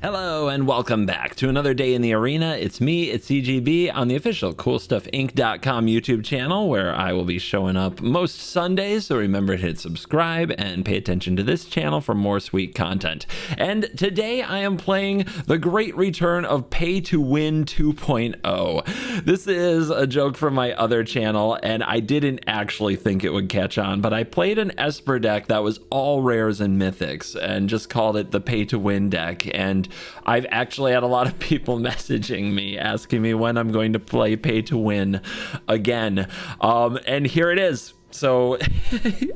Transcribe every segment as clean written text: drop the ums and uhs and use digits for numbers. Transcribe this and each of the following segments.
Hello and welcome back to another day in the arena. It's me, it's CGB on the official CoolStuffInc.com YouTube channel where I will be showing up most Sundays, so remember to hit subscribe and pay attention to this channel for more sweet content. And today I am playing the great return of Pay to Win 2.0. This is a joke from my other channel and I didn't actually think it would catch on, but I played an Esper deck that was all rares and mythics and just called it the Pay to Win deck, and I've actually had a lot of people messaging me asking me when I'm going to play Pay to Win again, and here it is. So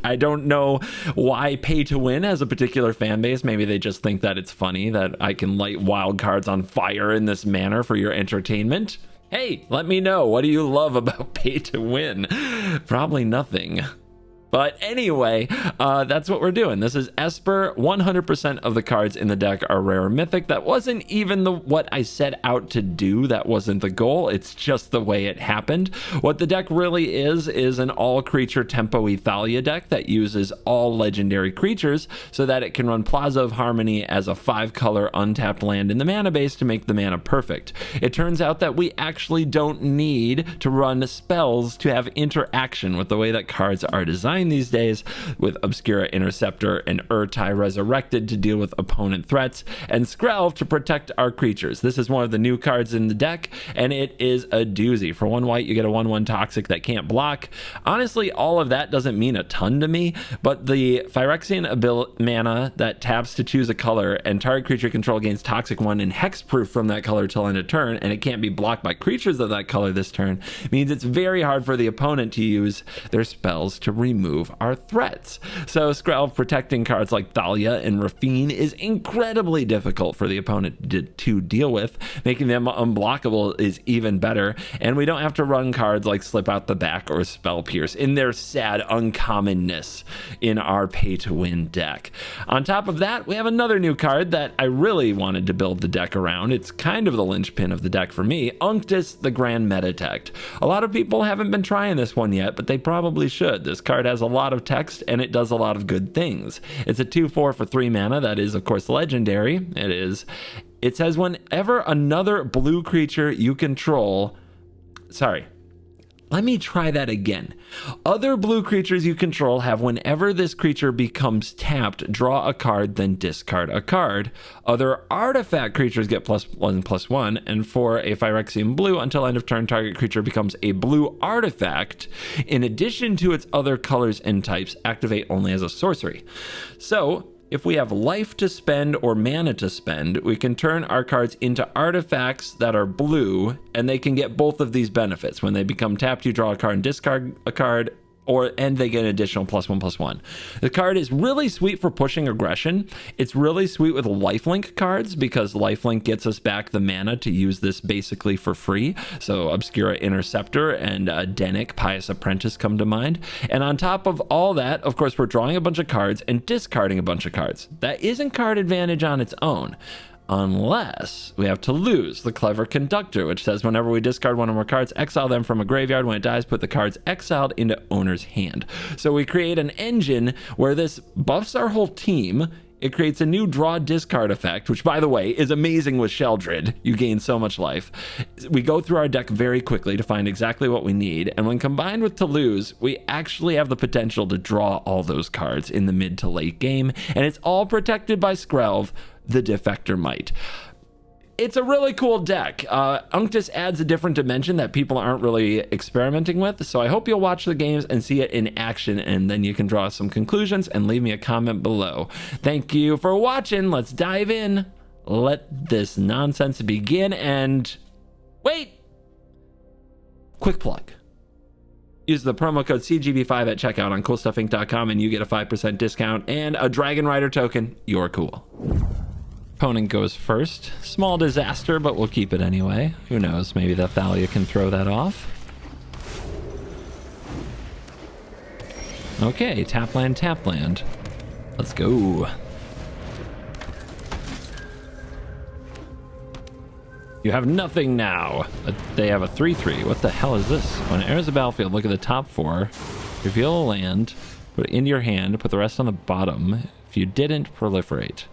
I don't know why Pay to Win has a particular fan base. Maybe they just think that it's funny that I can light wild cards on fire in this manner for your entertainment. Hey, let me know. What do you love about Pay to Win? Probably nothing. But anyway, that's what we're doing. This is Esper. 100% of the cards in the deck are rare or mythic. That wasn't even what I set out to do. That wasn't the goal. It's just the way it happened. What the deck really is an all-creature Tempo Thalia deck that uses all legendary creatures so that it can run Plaza of Harmony as a 5-color untapped land in the mana base to make the mana perfect. It turns out that we actually don't need to run spells to have interaction with the way that cards are designed these days, with Obscura Interceptor and Ertai Resurrected to deal with opponent threats, and Skrelv to protect our creatures. This is one of the new cards in the deck, and it is a doozy. For 1 white, you get a 1/1 toxic that can't block. Honestly, all of that doesn't mean a ton to me, but the Phyrexian mana that taps to choose a color, and target creature control gains toxic 1 and hexproof from that color till end of turn, and it can't be blocked by creatures of that color this turn, means it's very hard for the opponent to use their spells to remove our threats. So Skrelv protecting cards like Thalia and Raffine is incredibly difficult for the opponent to deal with. Making them unblockable is even better, and we don't have to run cards like Slip Out the Back or Spell Pierce in their sad uncommonness in our Pay to Win deck. On top of that, we have another new card that I really wanted to build the deck around. It's kind of the linchpin of the deck for me, Unctus the Grand Metatect. A lot of people haven't been trying this one yet, but they probably should. This card has a lot of text and it does a lot of good things. It's a 2/4 for 3 mana that is of course legendary. It says whenever another blue creature you control, let me try that again. Other blue creatures you control have, whenever this creature becomes tapped, draw a card, then discard a card. Other artifact creatures get +1/+1, and for a Phyrexian blue, until end of turn, target creature becomes a blue artifact. In addition to its other colors and types, activate only as a sorcery. So if we have life to spend or mana to spend, we can turn our cards into artifacts that are blue, and they can get both of these benefits. When they become tapped, you draw a card and discard a card, and they get an additional +1/+1. The card is really sweet for pushing aggression. It's really sweet with lifelink cards because lifelink gets us back the mana to use this basically for free. So Obscura Interceptor and Dennick, Pious Apprentice come to mind. And on top of all that, of course, we're drawing a bunch of cards and discarding a bunch of cards. That isn't card advantage on its own, unless we have to lose the Clever Conductor, which says whenever we discard one or more cards, exile them from a graveyard. When it dies, put the cards exiled into owner's hand. So we create an engine where this buffs our whole team. It creates a new draw discard effect, which by the way is amazing with Sheoldred. You gain so much life. We go through our deck very quickly to find exactly what we need, and when combined with to lose, we actually have the potential to draw all those cards in the mid to late game, and it's all protected by Skrelv, the Defector Mite. It's a really cool deck. Unctus adds a different dimension that people aren't really experimenting with, so I hope you'll watch the games and see it in action, and then you can draw some conclusions and leave me a comment below. Thank you for watching. Let's dive in. Let this nonsense begin, and wait! Quick plug. Use the promo code CGB5 at checkout on CoolStuffInc.com and you get a 5% discount and a Dragon Rider token. You're cool. Opponent goes first. Small disaster, but we'll keep it anyway. Who knows? Maybe the Thalia can throw that off. Okay, tap land, tap land. Let's go. You have nothing now. They have a 3/3. What the hell is this? When it enters the battlefield, look at the top 4. Reveal a land, put it into your hand, put the rest on the bottom. If you didn't, proliferate.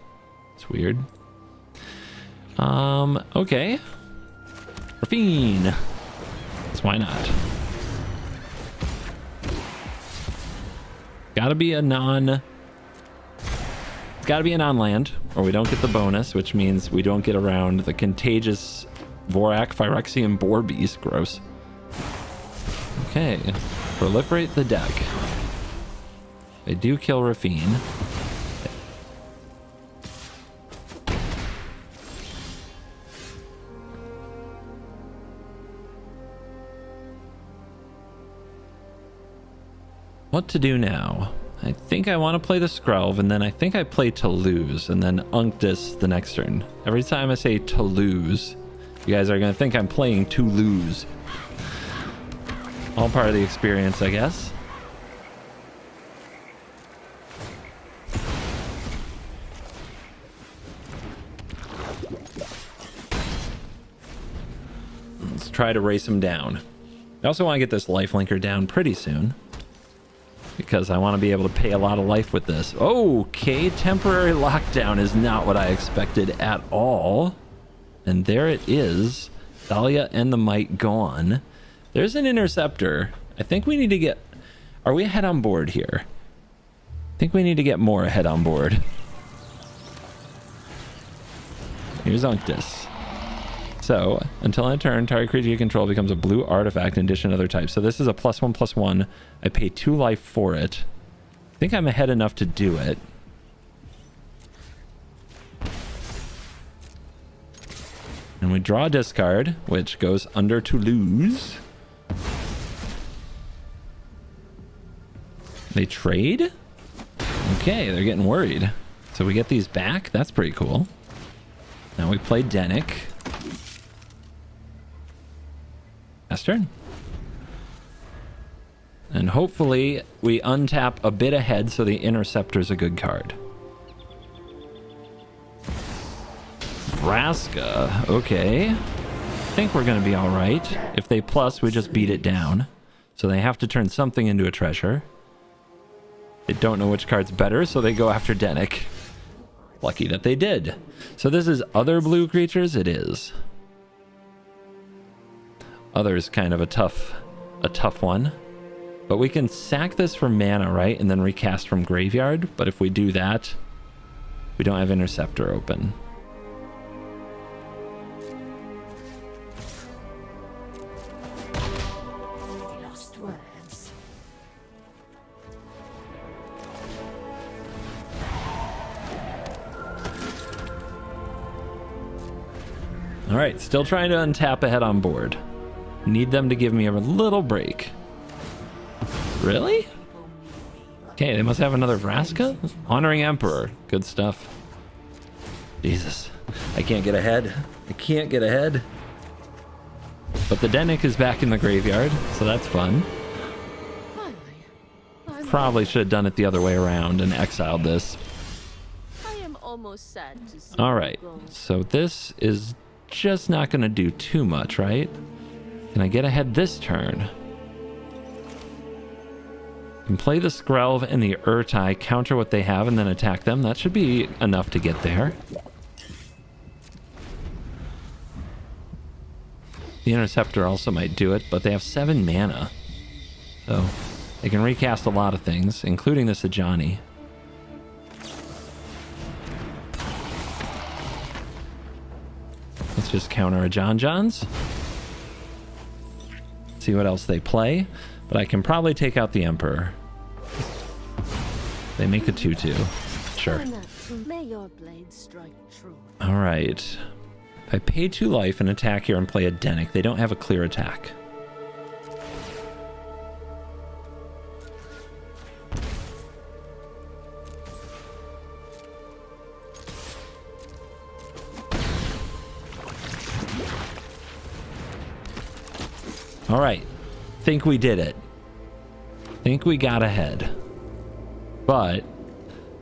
It's weird. Okay. Raffine. That's why not. Gotta be a non-land, or we don't get the bonus, which means we don't get around the contagious Vorak, Phyrexian Boar Beast. Gross. Okay. Proliferate the deck. They do kill Raffine. What to do now? I think I want to play the Skrelv, and then I think I play to lose, and then Unctus the next turn. Every time I say to lose, you guys are going to think I'm playing to lose. All part of the experience, I guess. Let's try to race him down. I also want to get this lifelinker down pretty soon, because I want to be able to pay a lot of life with this. Okay, temporary lockdown is not what I expected at all. And there it is. Thalia and the Mite gone. There's an interceptor. I think we need to get... Are we ahead on board here? I think we need to get more ahead on board. Here's Unctus. So, until I turn, target creature you control becomes a blue artifact in addition to other types. So this is a +1/+1. I pay 2 life for it. I think I'm ahead enough to do it. And we draw a discard, which goes under to lose. They trade? Okay, they're getting worried. So we get these back. That's pretty cool. Now we play Dennick. Last turn. And hopefully we untap a bit ahead so the Interceptor's a good card. Vraska. Okay. I think we're going to be all right. If they plus, we just beat it down. So they have to turn something into a treasure. They don't know which card's better, so they go after Dennick. Lucky that they did. So this is other blue creatures? It is. Other is kind of a tough one. But we can sack this for mana, right? And then recast from graveyard. But if we do that, we don't have Interceptor open. Lost words. All right, still trying to untap ahead on board. Need them to give me a little break. Really? Okay, they must have another Vraska? Honoring Emperor. Good stuff. Jesus. I can't get ahead. I can't get ahead. But the Dennick is back in the graveyard, so that's fun. Probably should have done it the other way around and exiled this. I am almost sad to see. All right, so this is just not going to do too much, right? Can I get ahead this turn? Can play the Skrelv and the Ertai, counter what they have, and then attack them. That should be enough to get there. The Interceptor also might do it, but they have 7 mana. So they can recast a lot of things, including the Sajani. Let's just counter a John Johns. See what else they play. But I can probably take out the Emperor. They make a 2/2. Sure. May your blade strike true. All right. If I pay 2 life and attack here and play a Dennick, they don't have a clear attack. All right. Think we did it. Think we got ahead. But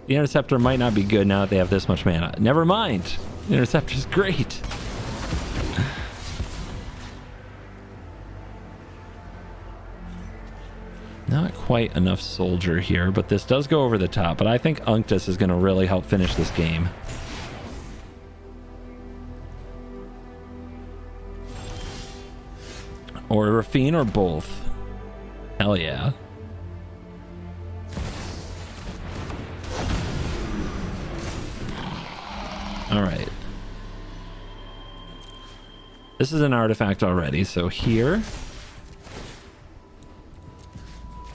the Interceptor might not be good now that they have this much mana. Never mind. The Interceptor's great. Not quite enough soldier here, but this does go over the top. But I think Unctus is going to really help finish this game. Or Raffine or both. Hell yeah. Alright. This is an artifact already, so here.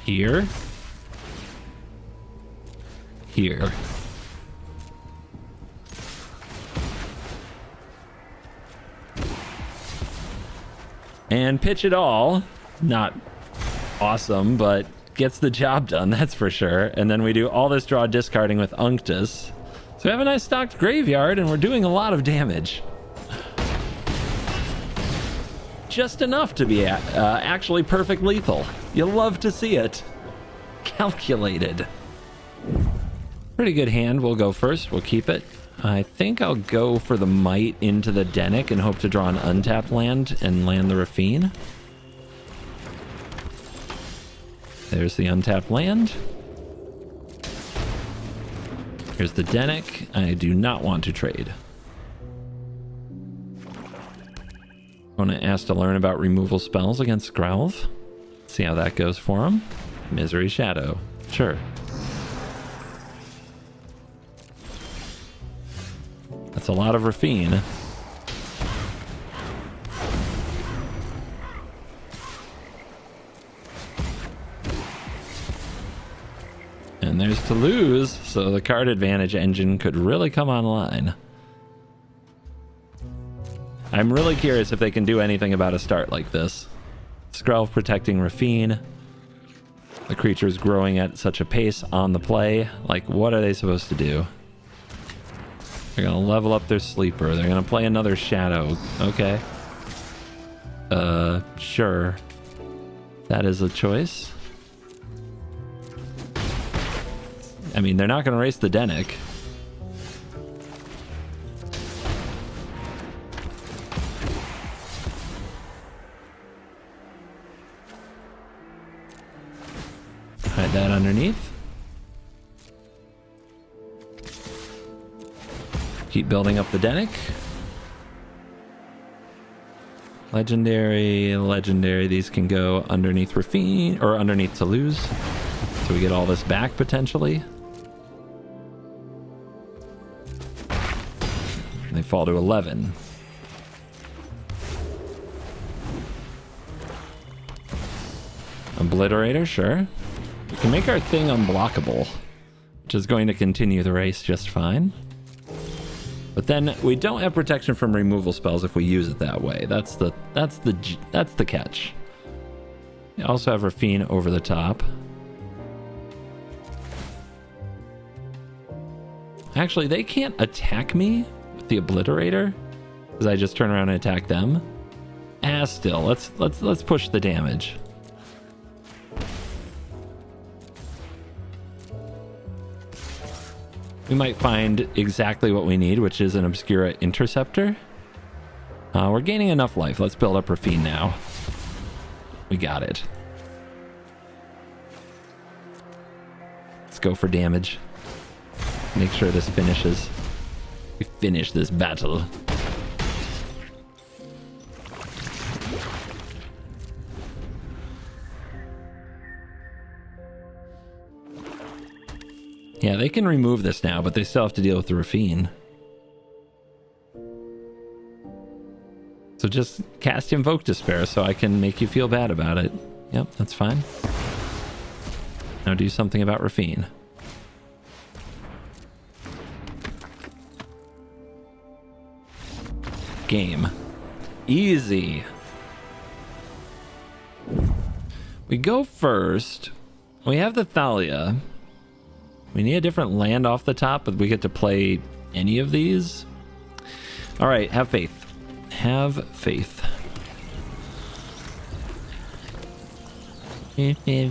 Here. Here. And pitch it all. Not awesome, but gets the job done, that's for sure. And then we do all this draw discarding with Unctus. So we have a nice stocked graveyard, and we're doing a lot of damage. Just enough to be actually perfect lethal. You'll love to see it. Calculated. Pretty good hand. We'll go first. We'll keep it. I think I'll go for the Mite into the Dennick and hope to draw an untapped land and land the Raffine. There's the untapped land. Here's the Dennick. I do not want to trade. I want to ask to learn about removal spells against Skrelv. See how that goes for him. Misery Shadow. Sure. That's a lot of Raffine. And there's to lose, so the card advantage engine could really come online. I'm really curious if they can do anything about a start like this. Skrelv protecting Raffine. The creature's growing at such a pace on the play. Like, what are they supposed to do? They're gonna level up their sleeper. They're gonna play another shadow. Okay. Sure. That is a choice. I mean, they're not gonna race the Dennick. Hide that underneath. Keep building up the Dennick. Legendary, legendary. These can go underneath Raffine, or underneath to lose. So we get all this back potentially. They fall to 11. Obliterator, sure. We can make our thing unblockable, which is going to continue the race just fine. But then we don't have protection from removal spells if we use it that way. That's the catch. We also have Raffine over the top. Actually, they can't attack me with the Obliterator because I just turn around and attack them. Still, let's push the damage. We might find exactly what we need, which is an Obscura Interceptor. We're gaining enough life. Let's build up Raffine now. We got it. Let's go for damage. Make sure this finishes. We finish this battle. Yeah, they can remove this now, but they still have to deal with the Raffine. So just cast Invoke Despair so I can make you feel bad about it. Yep, that's fine. Now do something about Raffine. Game. Easy. We go first. We have the Thalia. We need a different land off the top, but we get to play any of these. All right, have faith. Have faith.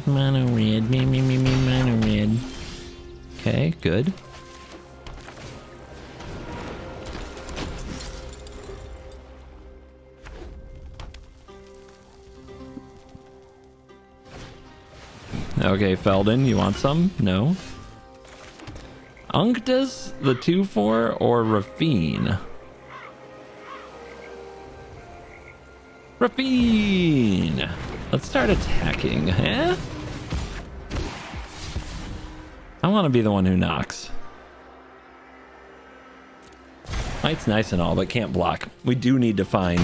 Mono red, mono red. Okay, good. Okay, Felden, you want some? No. Unctus, the 2/4, or Raffine? Raffine! Let's start attacking, huh? I want to be the one who knocks. Mite's nice and all, but can't block. We do need to find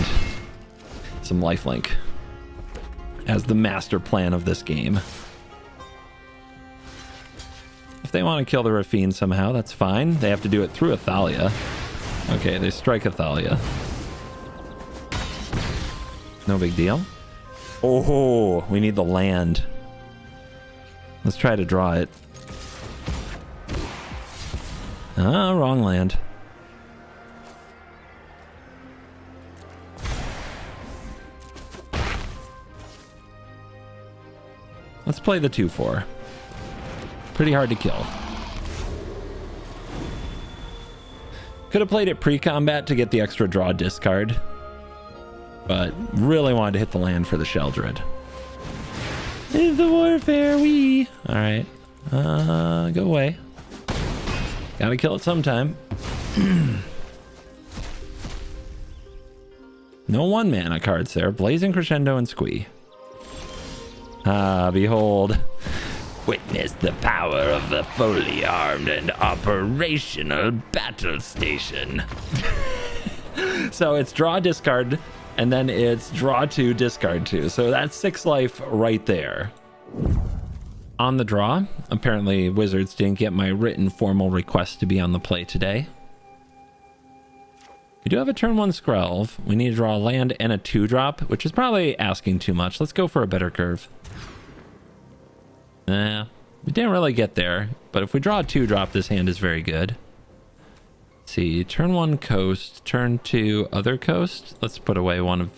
some lifelink as the master plan of this game. If they want to kill the Raffine somehow, that's fine. They have to do it through Athalia. Okay, they strike Athalia. No big deal. Oh, we need the land. Let's try to draw it. Ah, wrong land. Let's play the 2/4. Pretty hard to kill. Could have played it pre-combat to get the extra draw discard, but really wanted to hit the land for the Sheoldred. Is the warfare we? All right, go away. Gotta kill it sometime. No 1-mana cards there. Blazing Crescendo and Squee. Ah, behold. Witness the power of the fully armed and operational battle station. So it's draw, discard, and then it's draw 2, discard 2. So that's 6 life right there. On the draw, apparently Wizards didn't get my written formal request to be on the play today. We do have a turn 1 Skrelv. We need to draw a land and a 2-drop, which is probably asking too much. Let's go for a better curve. Nah, we didn't really get there, but if we draw a 2-drop, this hand is very good. Let's see, turn 1 coast, turn 2 other coast. Let's put away one of...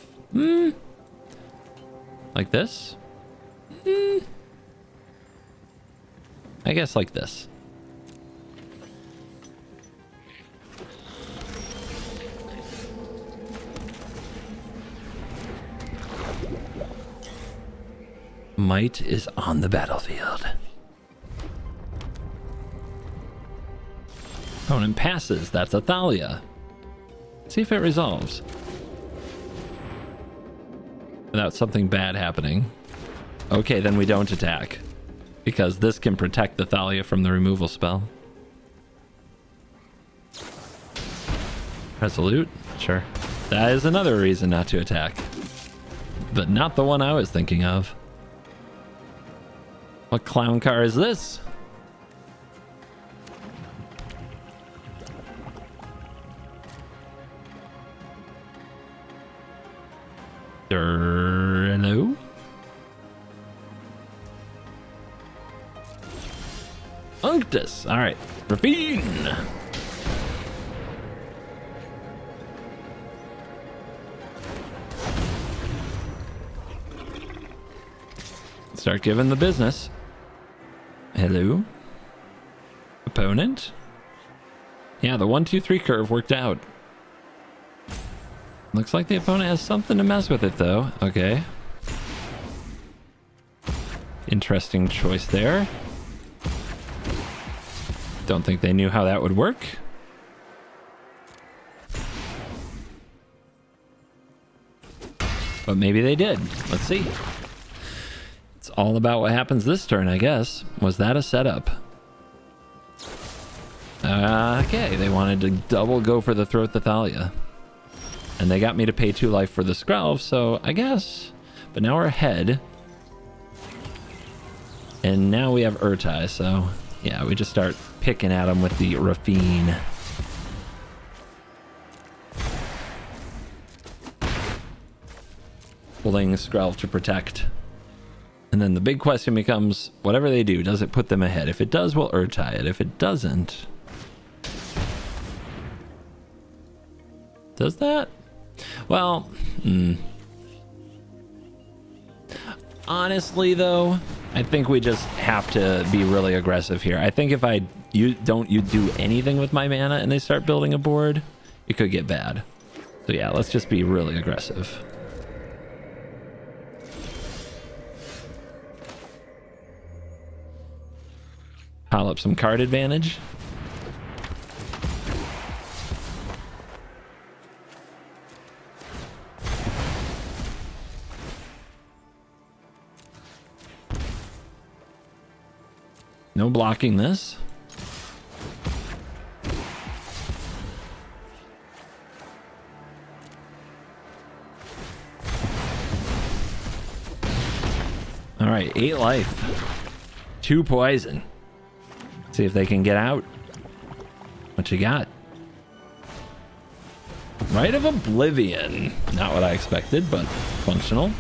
like this? I guess like this. Mite is on the battlefield. Opponent passes. That's Athalia. See if it resolves. Without something bad happening. Okay, then we don't attack. Because this can protect the Thalia from the removal spell. Resolute? Sure. That is another reason not to attack. But not the one I was thinking of. What clown car is this? Hello? Unctus. All right. Raffine. Start giving the business. Hello? Opponent? Yeah, the 1-2-3 curve worked out. Looks like the opponent has something to mess with it, though. Okay. Interesting choice there. Don't think they knew how that would work. But maybe they did. Let's see. It's all about what happens this turn, I guess. Was that a setup? Okay, they wanted to double go for the Throat Thalia. And they got me to pay 2 life for the Skrelv, so I guess. But now we're ahead. And now we have Ertai, so yeah, we just start picking at him with the Raffine. Holding Skrelv to protect. And then the big question becomes, whatever they do, does it put them ahead? If it does, we'll Ertai it. If it doesn't... Does that? Well, honestly, though, I think we just have to be really aggressive here. I think if you do anything with my mana and they start building a board, it could get bad. So yeah, let's just be really aggressive. Pile up some card advantage. No blocking this. All right, 8 life. 2 poison. See if they can get out. What you got? Rite of Oblivion. Not what I expected, but functional.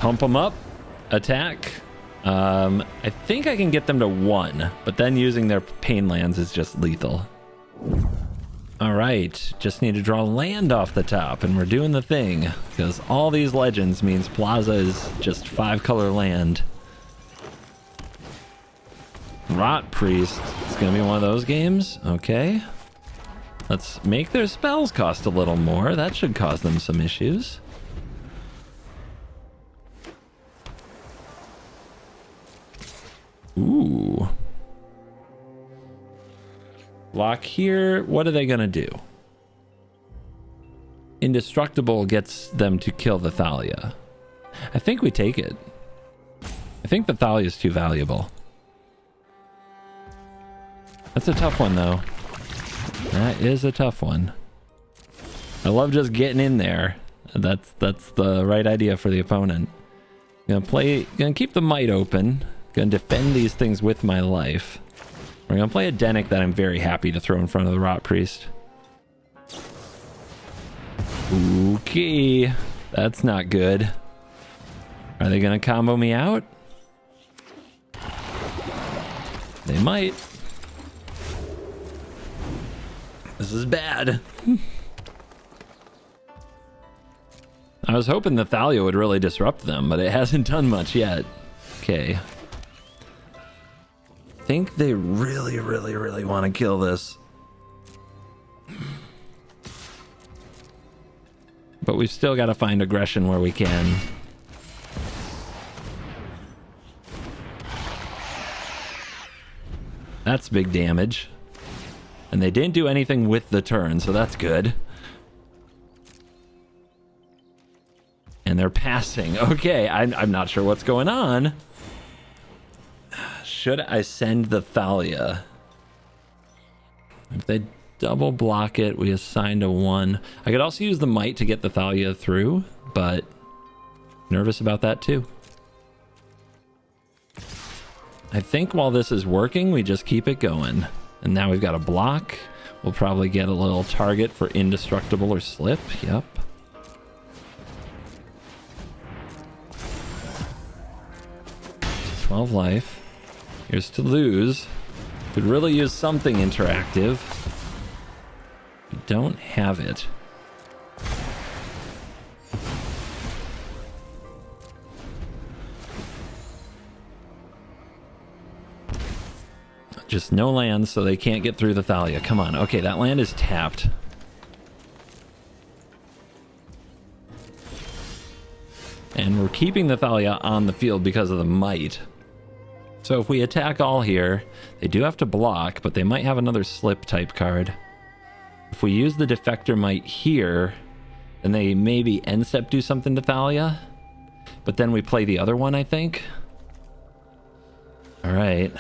Pump them up. Attack. I think I can get them to 1, but then using their pain lands is just lethal. All right, just need to draw land off the top, and we're doing the thing, because all these legends means Plaza is just 5-color land. Rot Priest. It's going to be one of those games. Okay. Let's make their spells cost a little more. That should cause them some issues. Ooh. Block here. What are they going to do? Indestructible gets them to kill the Thalia. I think we take it. I think the Thalia is too valuable. That's a tough one, though. That is a tough one. I love just getting in there. That's the right idea for the opponent. Gonna keep the Mite open. Gonna defend these things with my life. We're gonna play a Dennick that I'm very happy to throw in front of the Rot Priest. Okay, that's not good. Are they gonna combo me out? They might. This is bad. I was hoping the Thalia would really disrupt them, but it hasn't done much yet. Okay. I think they really want to kill this. But we've still got to find aggression where we can. That's big damage. And they didn't do anything with the turn, so that's good. And they're passing. Okay, I'm not sure what's going on. Should I send the Thalia? If they double block it, we assign to 1. I could also use the Mite to get the Thalia through, but nervous about that too. I think while this is working, we just keep it going. And now we've got a block. We'll probably get a little target for indestructible or slip. Yep. $12 life. Here's to lose. Could really use something interactive. We don't have it. Just no land, so they can't get through the Thalia. Come on. Okay, that land is tapped. And we're keeping the Thalia on the field because of the Mite. So if we attack all here, they do have to block, but they might have another slip type card. If we use the Defector Mite here, then they maybe end step do something to Thalia. But then we play the other one, I think. All right.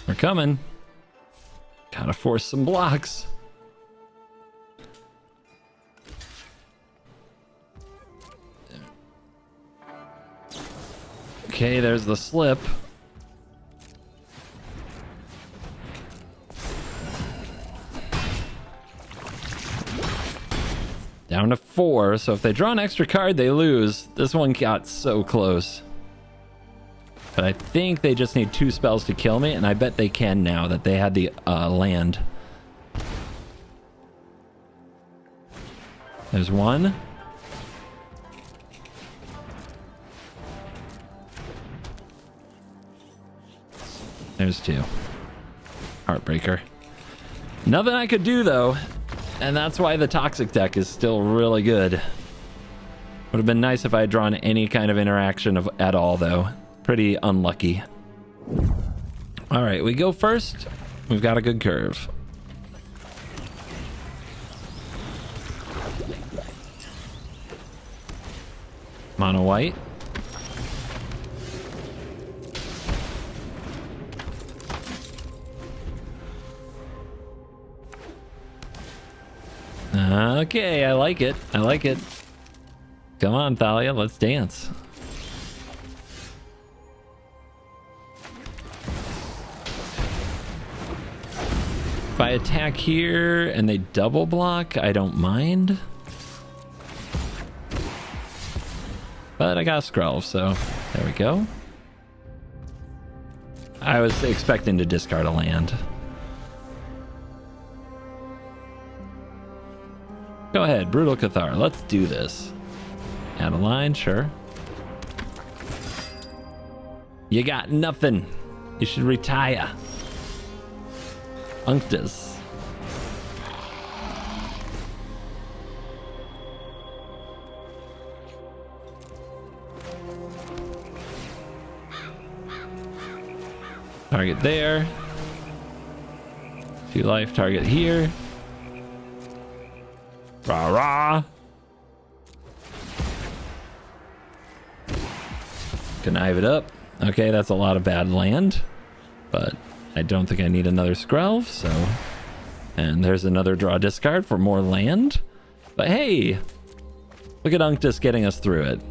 We're coming. Gotta force some blocks. Okay, there's the slip. Down to 4, so if they draw an extra card, they lose. This one got so close. But I think they just need 2 spells to kill me, and I bet they can now that they had the land. There's 1. There's 2. Heartbreaker. Nothing I could do though, and that's why the Toxic deck is still really good. Would have been nice if I had drawn any kind of interaction at all though. Pretty unlucky. All right, we go first. We've got a good curve. Mono white. Okay, I like it. I like it. Come on, Thalia, let's dance. If I attack here and they double block, I don't mind. But I got a Skrelv, so there we go. I was expecting to discard a land. Go ahead, Brutal Cathar. Let's do this. Add a line, sure. You got nothing. You should retire. Unctus. Target there. 2 life, target here. Rah rah. Connive it up. Okay, that's a lot of bad land, but I don't think I need another Skrelv, so... And there's another draw discard for more land. But hey, look at Unctus getting us through it.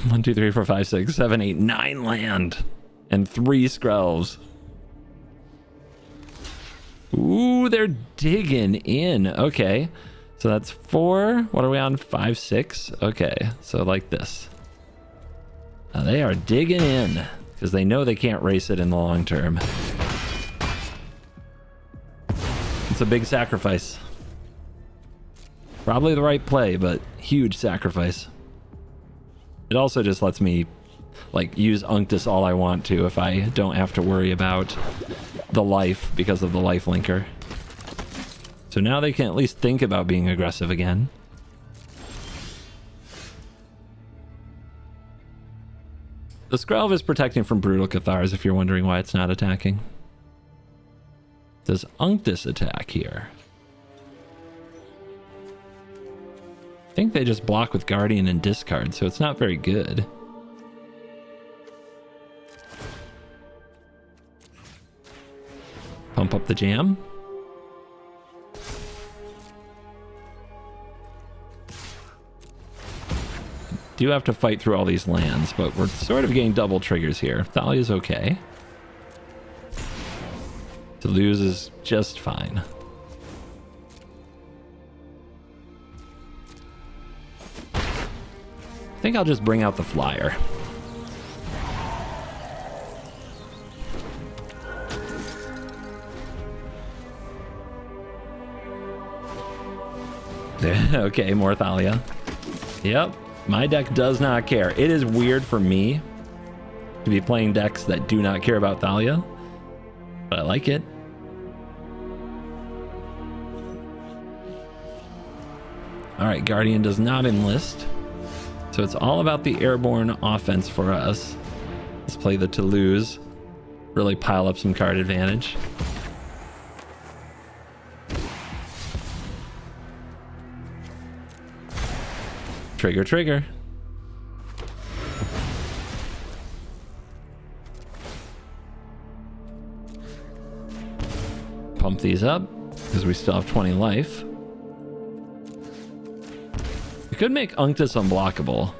1, 2, 3, 4, 5, 6, 7, 8, 9 land. And 3 Skrelvs. Ooh, they're digging in. Okay, so that's 4. What are we on? 5, 6. Okay, so like this. Now they are digging in because they know they can't race it in the long term. It's a big sacrifice. Probably the right play, but huge sacrifice. It also just lets me like use Unctus all I want to if I don't have to worry about the life because of the life linker. So now they can at least think about being aggressive again. The Skrelv is protecting from Brutal Cathars if you're wondering why it's not attacking. Does Unctus attack here? I think they just block with Guardian and discard, so it's not very good. Pump up the jam. Do have to fight through all these lands, but we're sort of getting double triggers here. Thalia's okay. To lose is just fine. I think I'll just bring out the flyer. Okay, more Thalia. Yep, my deck does not care. It is weird for me to be playing decks that do not care about Thalia, but I like it. All right, Guardian does not enlist. So it's all about the airborne offense for us. Let's play the Toulouse. Really pile up some card advantage. Trigger, trigger. Pump these up because we still have 20 life. We could make Unctus unblockable.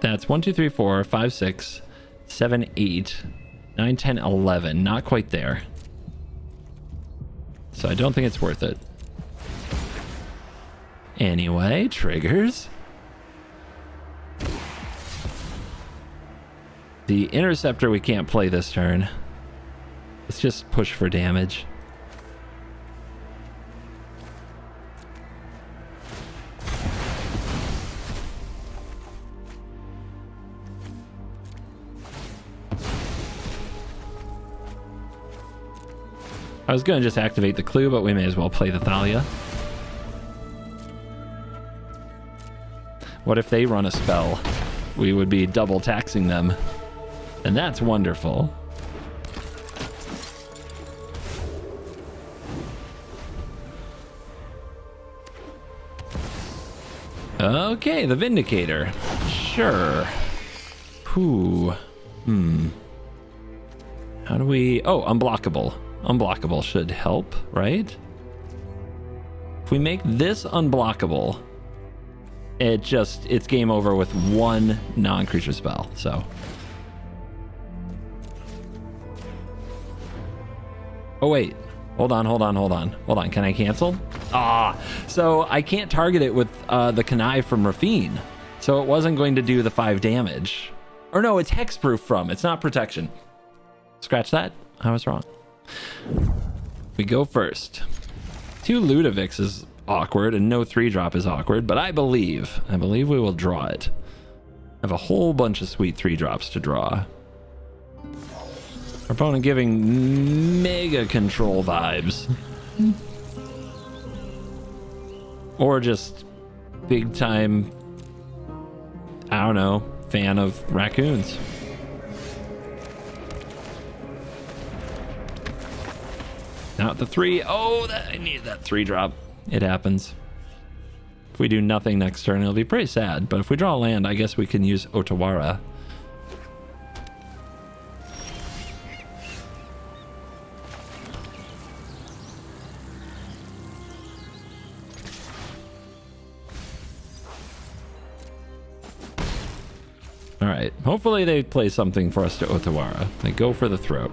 That's 1, 2, 3, 4, 5, 6, 7, 8, 9, 10, 11. Not quite there. So I don't think it's worth it. Anyway, triggers. The Interceptor we can't play this turn. Let's just push for damage. I was going to just activate the clue, but we may as well play the Thalia. What if they run a spell? We would be double taxing them. And that's wonderful. Okay, the Vindicator. Sure. Whew. How do we... Oh, unblockable. Unblockable should help, right? If we make this unblockable, it's game over with one non-creature spell, so... Oh, wait. Hold on. Can I cancel? So I can't target it with the Connive from Raffine. So it wasn't going to do the 5 damage. Or no, it's hexproof from. It's not protection. Scratch that. I was wrong. We go first. 2 Ludevics is awkward, and no 3-drop is awkward, but I believe we will draw it. I have a whole bunch of sweet 3-drops to draw. Our opponent giving mega control vibes. Or just big time, I don't know, fan of raccoons. Not the 3. Oh, I need that 3-drop. It happens. If we do nothing next turn, it'll be pretty sad. But if we draw land, I guess we can use Otawara. Alright, hopefully they play something for us to Otawara. They go for the throat.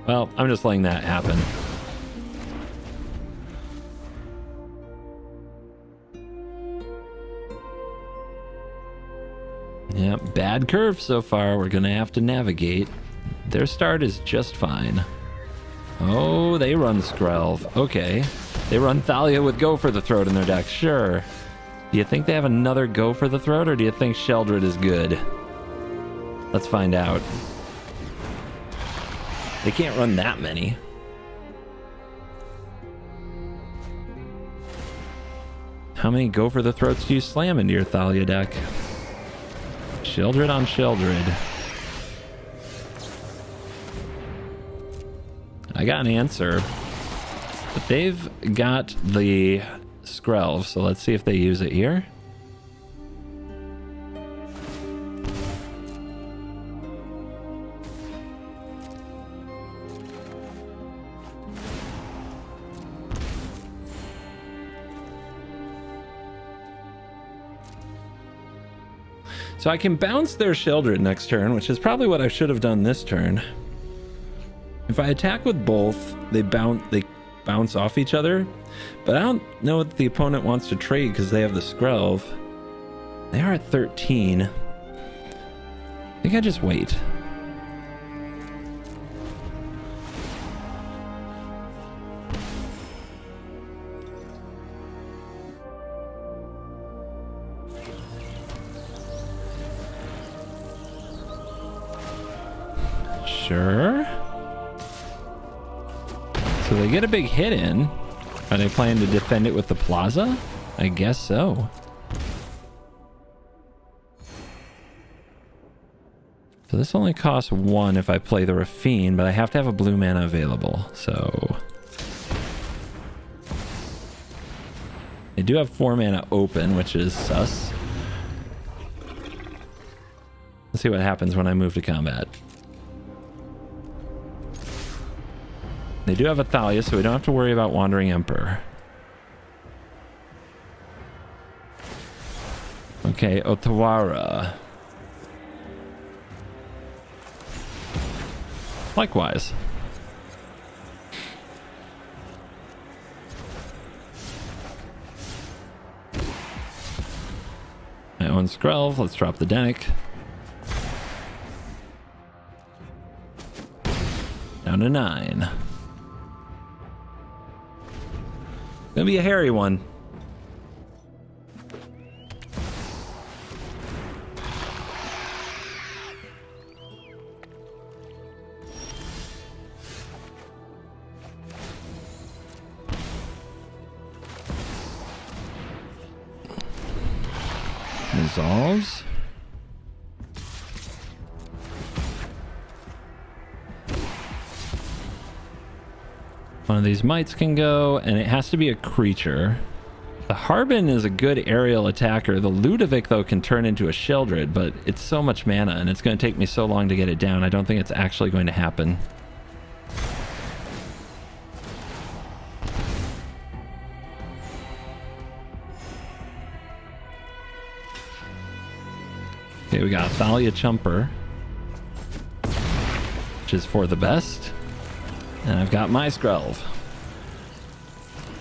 Well, I'm just letting that happen. Yep, bad curve so far. We're gonna have to navigate. Their start is just fine. Oh, they run Skrelv. Okay. They run Thalia with Go for the Throat in their deck. Sure. Do you think they have another Go for the Throat, or do you think Sheoldred is good? Let's find out. They can't run that many. How many Go for the Throats do you slam into your Thalia deck? Sheoldred on Sheoldred. I got an answer. But they've got the Skrelv, so let's see if they use it here. So I can bounce their Sheoldred next turn, which is probably what I should have done this turn. If I attack with both, they bounce off each other. But I don't know what the opponent wants to trade because they have the Skrelv. They are at 13. I think I just wait. Sure. So they get a big hit in. Are they planning to defend it with the Plaza? I guess so. So this only costs 1 if I play the Raffine, but I have to have a blue mana available. So they do have 4 mana open, which is sus. Let's see what happens when I move to combat. They do have a Thalia, so we don't have to worry about Wandering Emperor. Okay, Otawara. Likewise. I own Skrelv. Let's drop the Dennick. Down to 9. Gonna be a hairy one. resolves. One of these mites can go, and it has to be a creature. The Harbin is a good aerial attacker. The Ludevic, though, can turn into a Sheoldred, but it's so much mana, and it's going to take me so long to get it down. I don't think it's actually going to happen. Okay, we got Thalia Chumper, which is for the best. And I've got my Skrelv.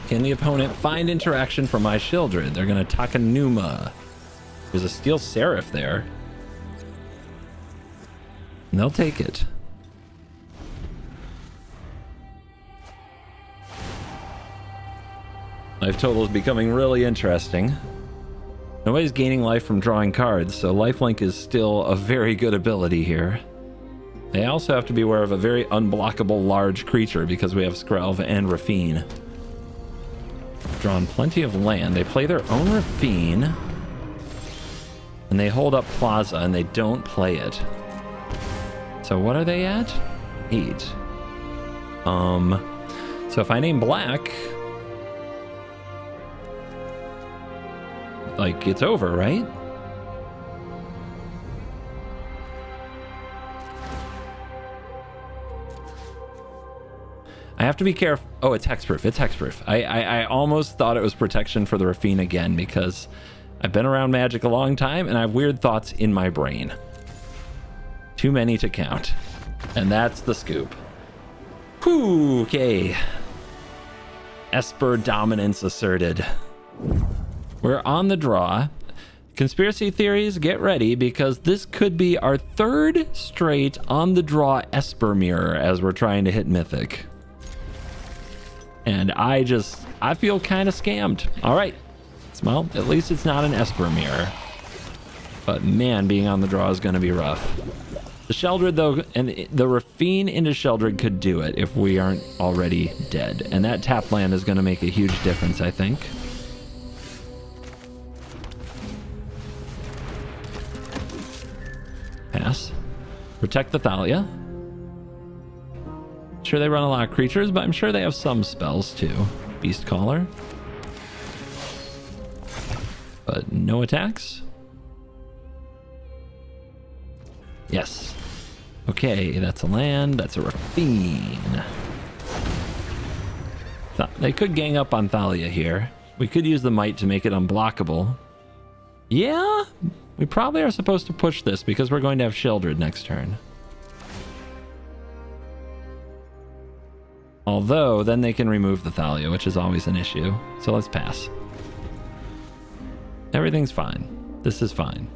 Can the opponent find interaction from my Sheoldred? They're going to Takanuma. There's a Steel Seraph there. And they'll take it. Life total is becoming really interesting. Nobody's gaining life from drawing cards, so lifelink is still a very good ability here. They also have to be aware of a very unblockable large creature because we have Skrelv and Raffine. Drawn plenty of land. They play their own Raffine. And they hold up Plaza and they don't play it. So what are they at? 8. So if I name black, like, it's over, right? I have to be careful. Oh, it's hexproof. It's hexproof. I almost thought it was protection for the Raffine again because I've been around Magic a long time and I have weird thoughts in my brain. Too many to count. And that's the scoop. Whew, okay. Esper dominance asserted. We're on the draw. Conspiracy theories, get ready because this could be our third straight on the draw Esper mirror as we're trying to hit Mythic. And I feel kind of scammed. All right. Well, at least it's not an Esper mirror. But man, being on the draw is going to be rough. The Sheoldred, though, and the Raffine into Sheoldred could do it if we aren't already dead. And that tap land is going to make a huge difference, I think. Pass. Protect the Thalia. Sure, they run a lot of creatures, but I'm sure they have some spells too. Beast Caller. But no attacks. Yes. Okay, that's a land. That's a Raffine. They could gang up on Thalia here. We could use the Mite to make it unblockable. Yeah, we probably are supposed to push this because we're going to have Sheoldred next turn. Although, then they can remove the Thalia, which is always an issue. So let's pass. Everything's fine. This is fine.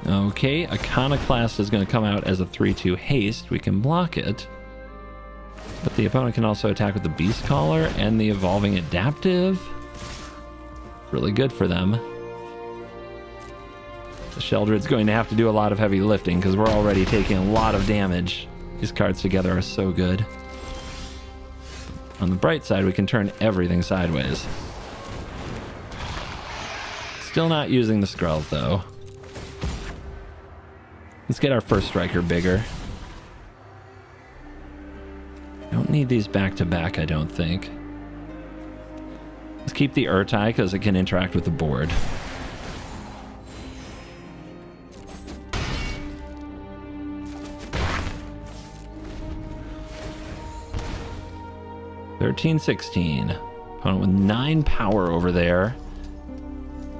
Okay, Iconoclast is going to come out as a 3/2 haste. We can block it. But the opponent can also attack with the Beast Caller and the Evolving Adaptive. Really good for them. The Sheoldred's going to have to do a lot of heavy lifting because we're already taking a lot of damage. These cards together are so good. On the bright side, we can turn everything sideways. Still not using the Skrelv, though. Let's get our first striker bigger. Don't need these back-to-back, I don't think. Let's keep the Ertai because it can interact with the board. (13-16). Opponent with 9 power over there.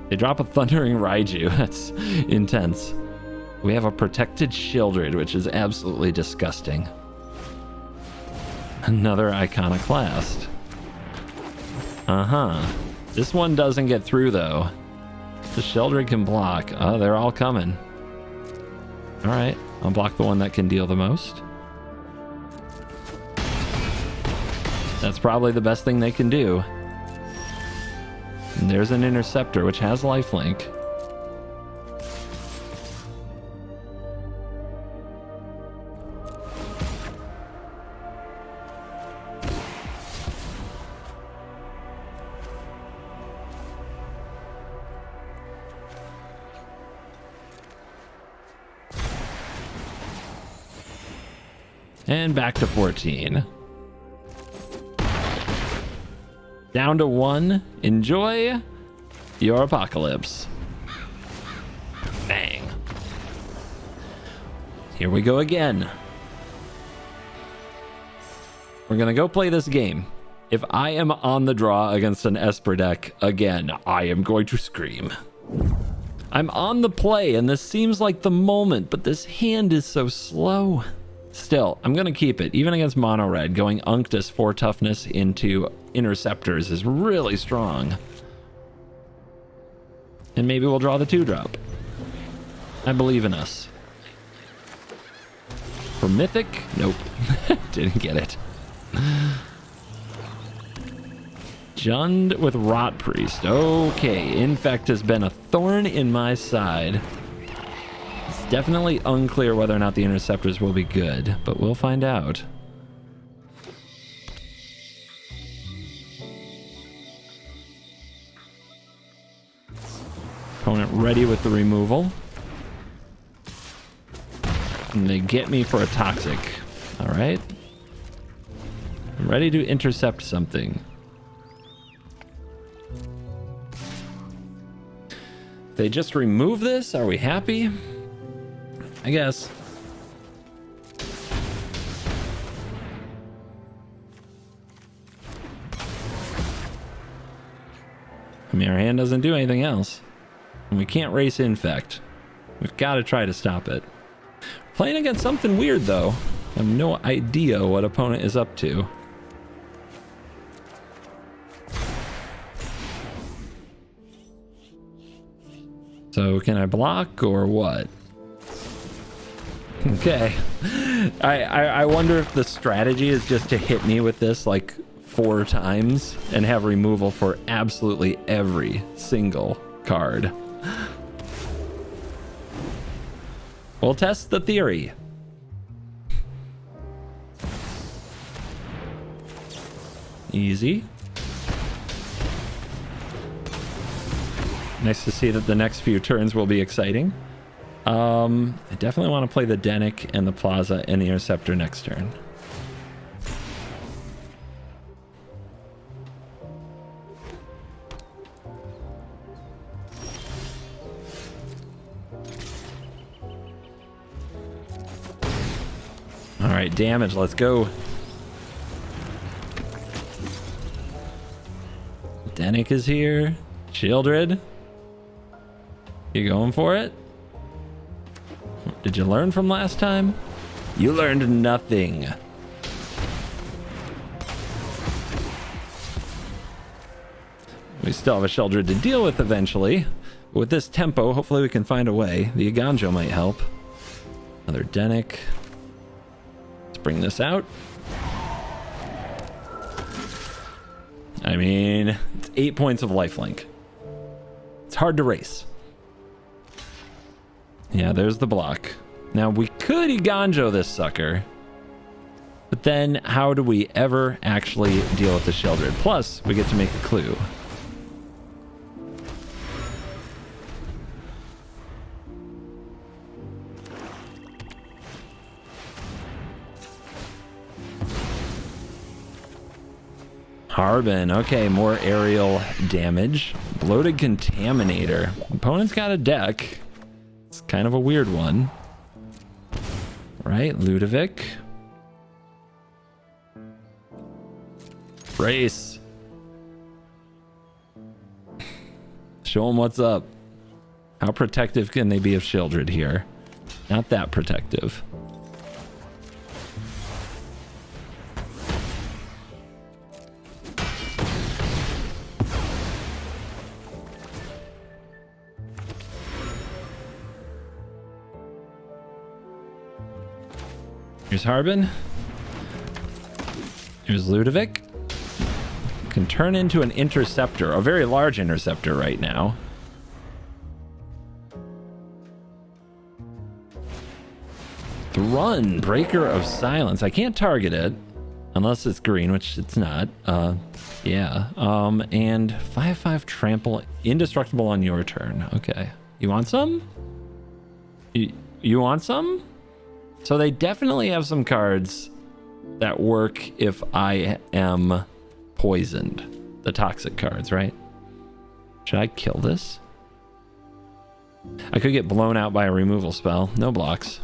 They drop a Thundering Raiju. That's intense. We have a protected Sheoldred, which is absolutely disgusting. Another Iconoclast. This one doesn't get through, though. The Sheoldred can block. Oh, they're all coming. All right, I'll block the one that can deal the most. That's probably the best thing they can do. And there's an Interceptor, which has lifelink. And back to 14. Down to 1. Enjoy your apocalypse. Bang. Here we go again. We're gonna go play this game. If I am on the draw against an Esper deck again, I am going to scream. I'm on the play, and this seems like the moment, but this hand is so slow. Still, I'm gonna keep it. Even against mono red, going Unctus 4 toughness into interceptors is really strong. And maybe we'll draw the 2-drop. I believe in us. For Mythic? Nope. Didn't get it. Jund with Rot Priest. Okay, Infect has been a thorn in my side. It's definitely unclear whether or not the interceptors will be good, but we'll find out. Opponent ready with the removal. And they get me for a toxic. All right. I'm ready to intercept something. They just remove this? Are we happy? I guess. I mean, our hand doesn't do anything else. And we can't race Infect. We've got to try to stop it. Playing against something weird, though. I have no idea what opponent is up to. So can I block or what? Okay. I wonder if the strategy is just to hit me with this like 4 times and have removal for absolutely every single card. We'll test the theory. Easy. Nice to see that the next few turns will be exciting. I definitely want to play the Dennick and the Plaza and the Interceptor next turn. All right, damage, let's go. Dennick is here. Sheoldred. You going for it? Did you learn from last time? You learned nothing. We still have a Sheoldred to deal with eventually. But with this tempo, hopefully we can find a way. The Eiganjo might help. Another Dennick. Let's bring this out. I mean, it's 8 points of lifelink. It's hard to race. Yeah, there's the block. Now, we could Eiganjo this sucker. But then, how do we ever actually deal with the Sheoldred? Plus, we get to make a clue. Harbin, okay, more aerial damage. Bloated Contaminator. Opponent's got a deck. It's kind of a weird one. Right, Ludevic. Race. Show them what's up. How protective can they be of Sheoldred here? Not that protective. Here's Harbin. Here's Ludevic. Can turn into an interceptor, a very large interceptor right now. Run, Breaker of Silence. I can't target it unless it's green, which it's not. Yeah. And 5/5 trample, indestructible on your turn. Okay. You want some? You want some? So they definitely have some cards that work if I am poisoned. The toxic cards, right? Should I kill this? I could get blown out by a removal spell. No blocks.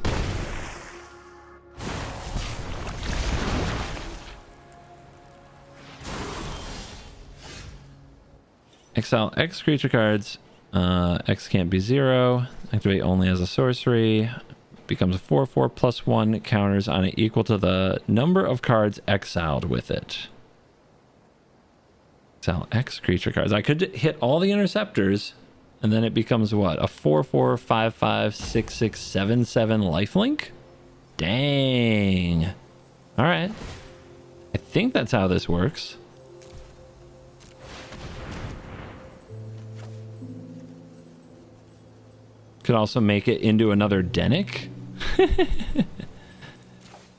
Exile X creature cards. X can't be 0. Activate only as a sorcery. Becomes a 4/4 +1. Counters on it equal to the number of cards exiled with it. Exile X creature cards. I could hit all the interceptors, and then it becomes what? A 4/4 5/5 6/6 7/7 lifelink? Dang. All right. I think that's how this works. Could also make it into another Dennick. I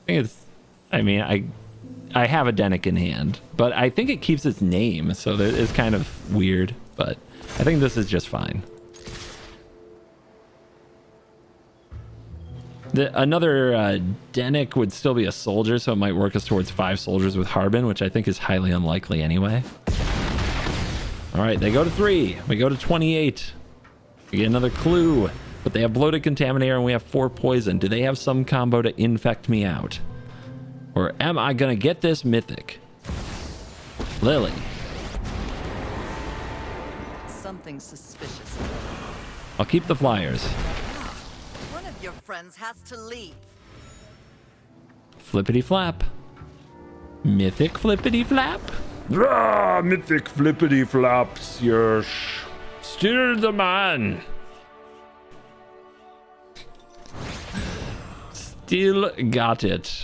think it's, I mean, I have a Dennick in hand, but I think it keeps its name, so it's kind of weird, but I think this is just fine. Another Dennick would still be a soldier, so it might work us towards 5 soldiers with Harbin, which I think is highly unlikely anyway. All right, they go to 3. We go to 28. We get another clue, but they have Bloated Contaminator and we have 4 poison. Do they have some combo to infect me out? Or am I gonna get this mythic? Lily. Something suspicious. I'll keep the flyers. One of your friends has to leave. Flippity flap. Mythic flippity flap. Ah, mythic flippity flaps. You're still the man. Still got it.